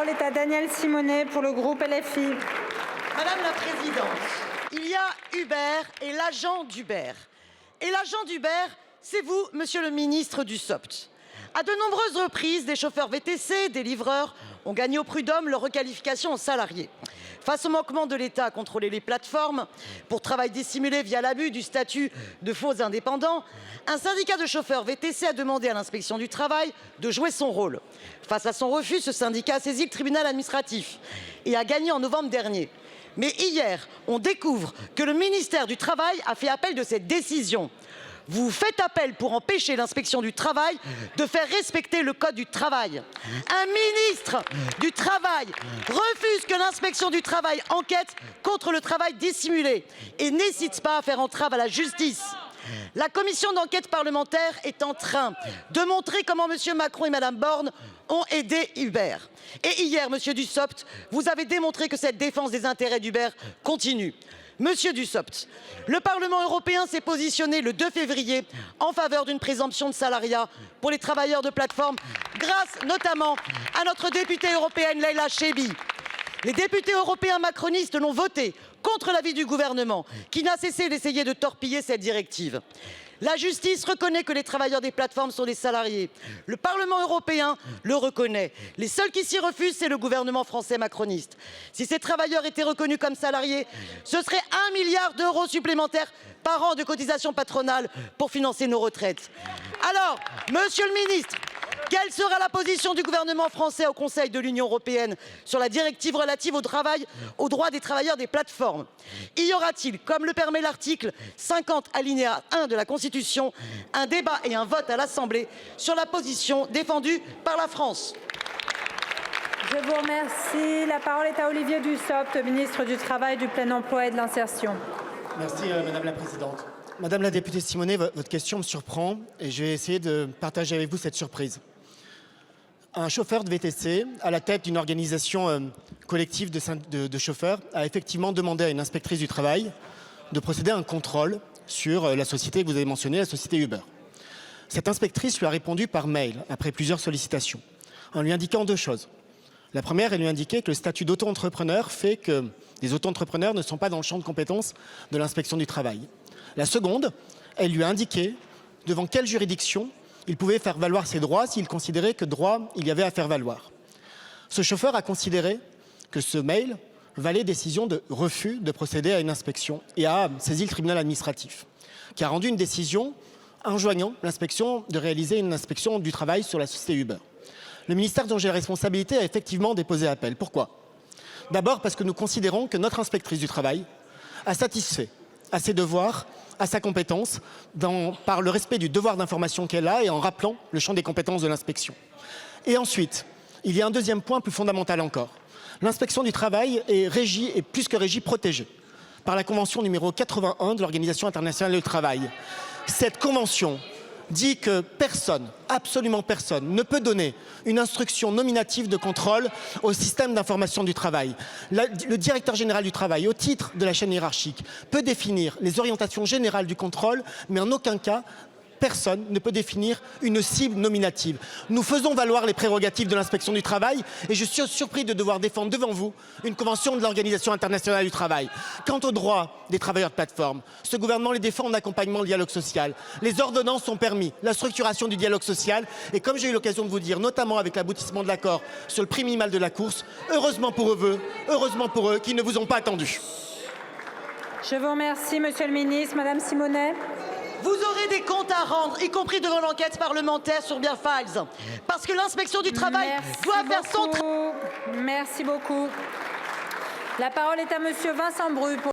parole est à Danielle Simonet pour le groupe LFI. Madame la Présidente, il y a Uber et l'agent d'Uber. Et l'agent d'Uber, c'est vous, monsieur le ministre Dussopt. À de nombreuses reprises, des chauffeurs VTC, des livreurs ont gagné au prud'homme leur requalification en salariés. Face au manquement de l'État à contrôler les plateformes pour travail dissimulé via l'abus du statut de faux indépendants, un syndicat de chauffeurs VTC a demandé à l'inspection du travail de jouer son rôle. Face à son refus, ce syndicat a saisi le tribunal administratif et a gagné en novembre dernier. Mais hier, on découvre que le ministère du Travail a fait appel de cette décision. Vous faites appel pour empêcher l'inspection du travail de faire respecter le code du travail. Un ministre du Travail refuse que l'inspection du travail enquête contre le travail dissimulé et n'hésite pas à faire entrave à la justice. La commission d'enquête parlementaire est en train de montrer comment M. Macron et Mme Borne ont aidé Uber. Et hier, M. Dussopt, vous avez démontré que cette défense des intérêts d'Uber continue. Monsieur Dussopt, le Parlement européen s'est positionné le 2 février en faveur d'une présomption de salariat pour les travailleurs de plateforme, grâce notamment à notre députée européenne Leila Chaibi. Les députés européens macronistes l'ont voté contre l'avis du gouvernement, qui n'a cessé d'essayer de torpiller cette directive. La justice reconnaît que les travailleurs des plateformes sont des salariés. Le Parlement européen le reconnaît. Les seuls qui s'y refusent, c'est le gouvernement français macroniste. Si ces travailleurs étaient reconnus comme salariés, ce serait 1 milliard d'euros supplémentaires par an de cotisations patronales pour financer nos retraites. Alors, monsieur le ministre, quelle sera la position du gouvernement français au Conseil de l'Union européenne sur la directive relative au travail, aux droits des travailleurs des plateformes? Y aura-t-il, comme le permet l'article 50 alinéa 1 de la Constitution, un débat et un vote à l'Assemblée sur la position défendue par la France? Je vous remercie. La parole est à Olivier Dussopt, ministre du Travail, du Plein Emploi et de l'Insertion. Merci Madame la Présidente. Madame la députée Simonet, votre question me surprend et je vais essayer de partager avec vous cette surprise. Un chauffeur de VTC, à la tête d'une organisation collective de chauffeurs, a effectivement demandé à une inspectrice du travail de procéder à un contrôle sur la société que vous avez mentionnée, la société Uber. Cette inspectrice lui a répondu par mail, après plusieurs sollicitations, en lui indiquant deux choses. La première, elle lui indiquait que le statut d'auto-entrepreneur fait que les auto-entrepreneurs ne sont pas dans le champ de compétences de l'inspection du travail. La seconde, elle lui a indiqué devant quelle juridiction il pouvait faire valoir ses droits s'il considérait que droit il y avait à faire valoir. Ce chauffeur a considéré que ce mail valait décision de refus de procéder à une inspection et a saisi le tribunal administratif, qui a rendu une décision enjoignant l'inspection de réaliser une inspection du travail sur la société Uber. Le ministère dont j'ai la responsabilité a effectivement déposé appel. Pourquoi? D'abord parce que nous considérons que notre inspectrice du travail a satisfait à ses devoirs, à sa compétence, par le respect du devoir d'information qu'elle a et en rappelant le champ des compétences de l'inspection. Et ensuite, il y a un deuxième point plus fondamental encore. L'inspection du travail est régie, et plus que régie, protégée par la convention numéro 81 de l'Organisation internationale du travail. Cette convention dit que personne, absolument personne, ne peut donner une instruction nominative de contrôle au système d'information du travail. Le directeur général du travail, au titre de la chaîne hiérarchique, peut définir les orientations générales du contrôle, mais en aucun cas, personne ne peut définir une cible nominative. Nous faisons valoir les prérogatives de l'inspection du travail et je suis surpris de devoir défendre devant vous une convention de l'Organisation internationale du travail. Quant aux droits des travailleurs de plateforme, ce gouvernement les défend en accompagnement du dialogue social. Les ordonnances ont permis la structuration du dialogue social et comme j'ai eu l'occasion de vous dire, notamment avec l'aboutissement de l'accord sur le prix minimal de la course, heureusement pour eux qui ne vous ont pas attendu. Je vous remercie, monsieur le ministre. Madame Simonet. Vous aurez des comptes à rendre, y compris devant l'enquête parlementaire sur Bien Files. Parce que l'inspection du travail doit faire son travail. Merci beaucoup. La parole est à monsieur Vincent Bru.